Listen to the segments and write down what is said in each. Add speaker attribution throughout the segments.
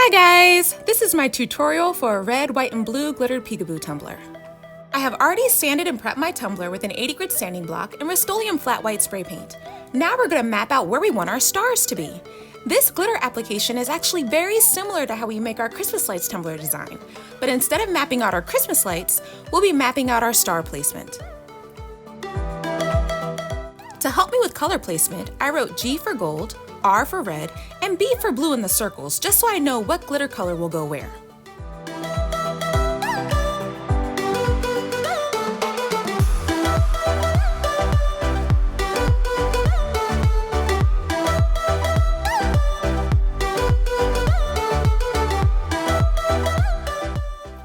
Speaker 1: Hi guys! This is my tutorial for a red, white, and blue glittered peekaboo tumbler. I have already sanded and prepped my tumbler with an 80 grit sanding block and Rust-Oleum flat white spray paint. Now we're going to map out where we want our stars to be. This glitter application is actually very similar to how we make our Christmas lights tumbler design, but instead of mapping out our Christmas lights, we'll be mapping out our star placement. To help me with color placement, I wrote G for gold, R for red, and B for blue in the circles, just so I know what glitter color will go where.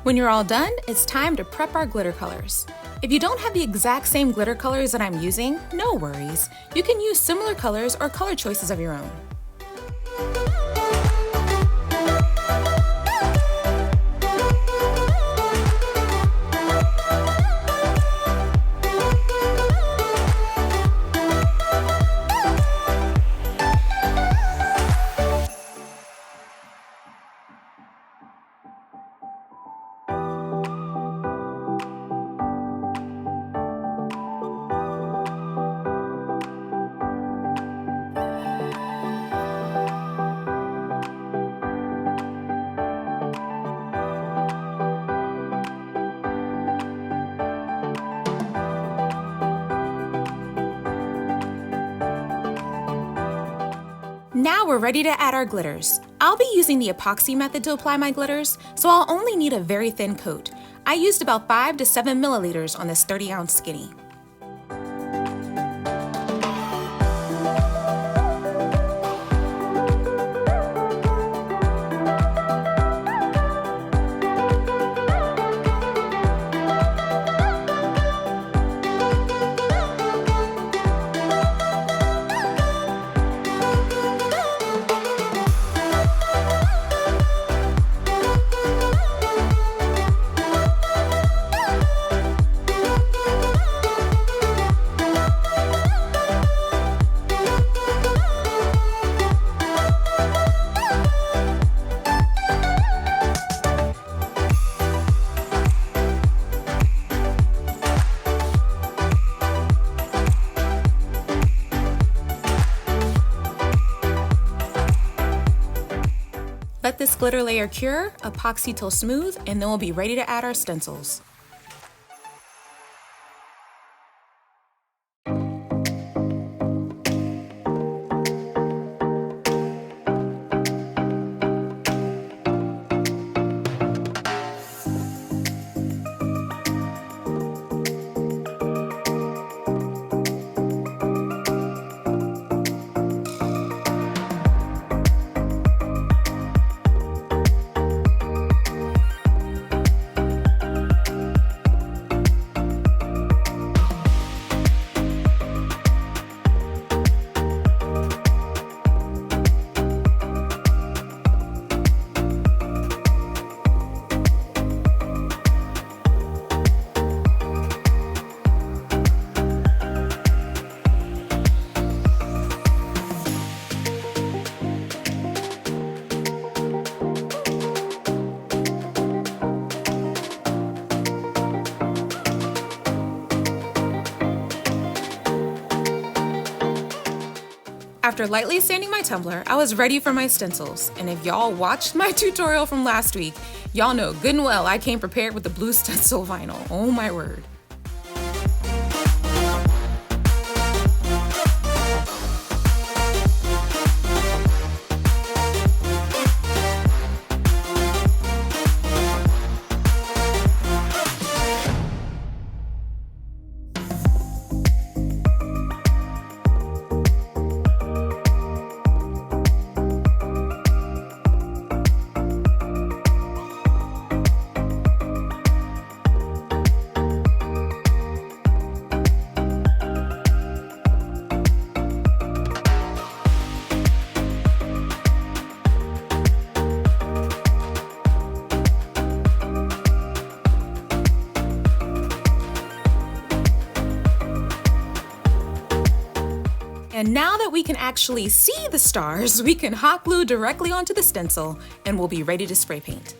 Speaker 1: When you're all done, it's time to prep our glitter colors. If you don't have the exact same glitter colors that I'm using, no worries. You can use similar colors or color choices of your own. Now we're ready to add our glitters. I'll be using the epoxy method to apply my glitters, so I'll only need a very thin coat. I used about 5 to 7 milliliters on this 30-ounce skinny. Let this glitter layer cure, epoxy till smooth, and then we'll be ready to add our stencils. After lightly sanding my tumbler, I was ready for my stencils, and if y'all watched my tutorial from last week, y'all know good and well I came prepared with the blue stencil vinyl. Oh my word. And now that we can actually see the stars, we can hot glue directly onto the stencil and we'll be ready to spray paint.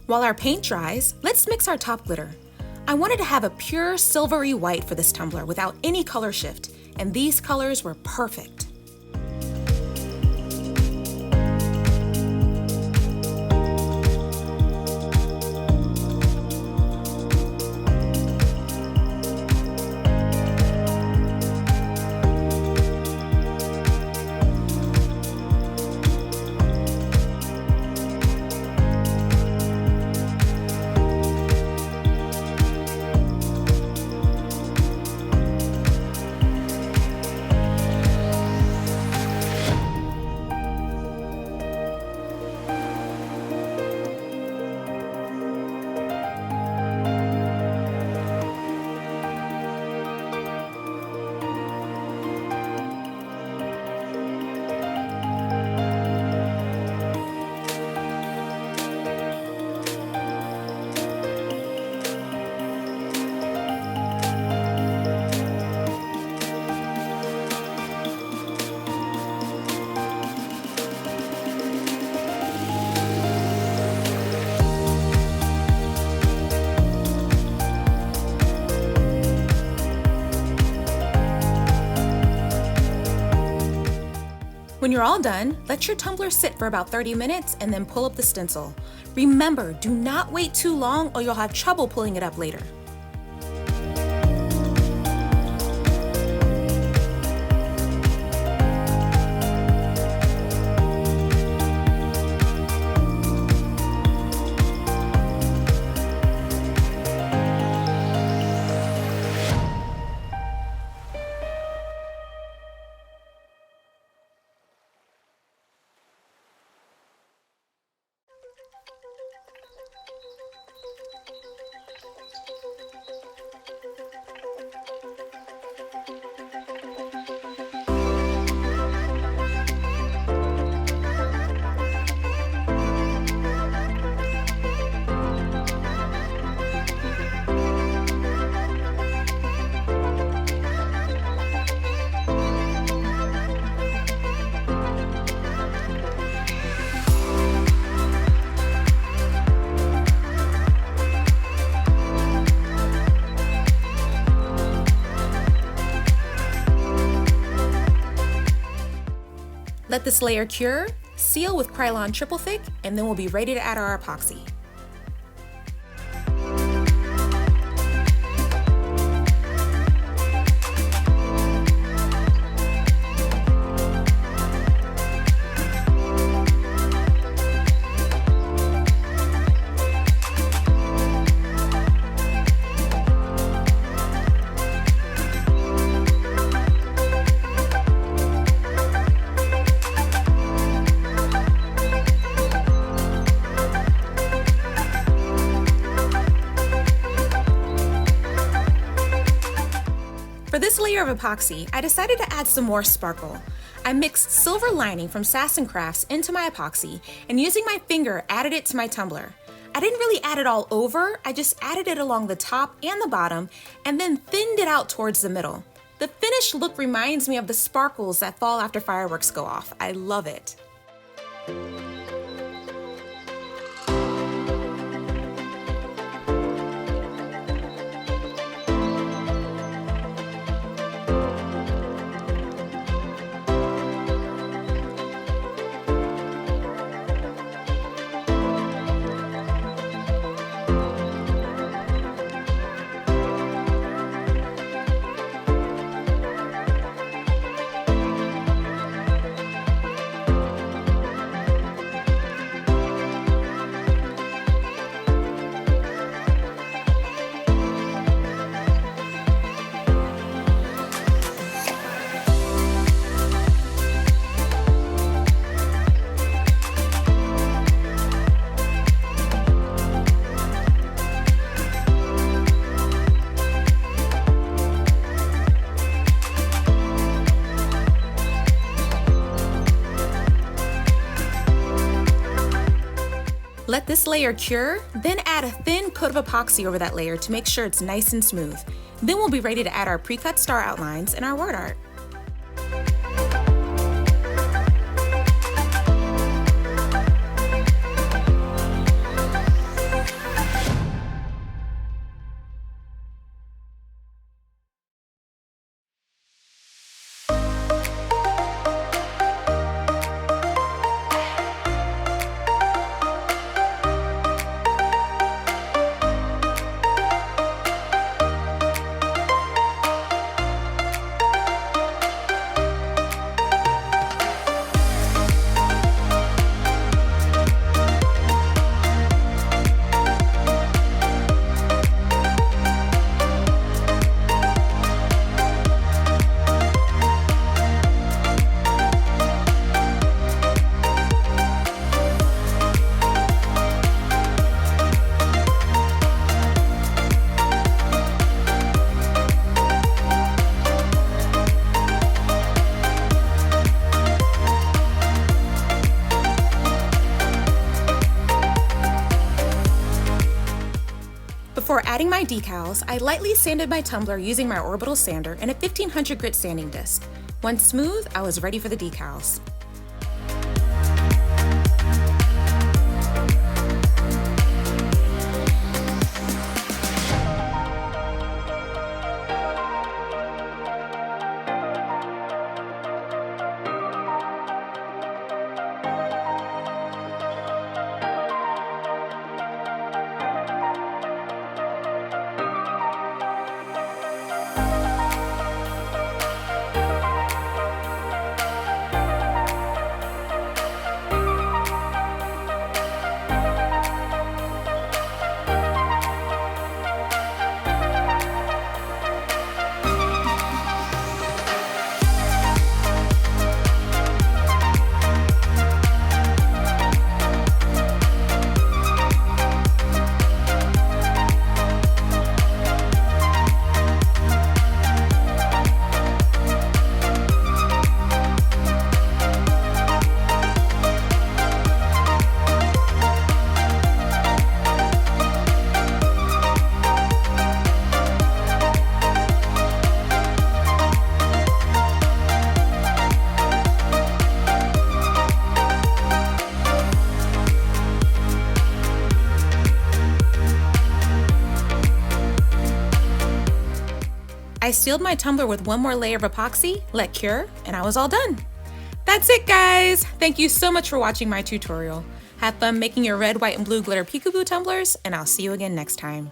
Speaker 1: While our paint dries, let's mix our top glitter. I wanted to have a pure silvery white for this tumbler without any color shift, and these colors were perfect. When you're all done, let your tumbler sit for about 30 minutes and then pull up the stencil. Remember, do not wait too long or you'll have trouble pulling it up later. Let this layer cure, seal with Krylon Triple Thick, and then we'll be ready to add our epoxy. For this layer of epoxy, I decided to add some more sparkle. I mixed silver lining from Sass & Crafts into my epoxy and using my finger added it to my tumbler. I didn't really add it all over, I just added it along the top and the bottom, and then thinned it out towards the middle. The finished look reminds me of the sparkles that fall after fireworks go off. I love it. Let this layer cure, then add a thin coat of epoxy over that layer to make sure it's nice and smooth. Then we'll be ready to add our pre-cut star outlines and our word art. Before adding my decals, I lightly sanded my tumbler using my orbital sander and a 1500 grit sanding disc. Once smooth, I was ready for the decals. I sealed my tumbler with one more layer of epoxy, let cure, and I was all done. That's it, guys! Thank you so much for watching my tutorial. Have fun making your red, white, and blue glitter peekaboo tumblers, and I'll see you again next time.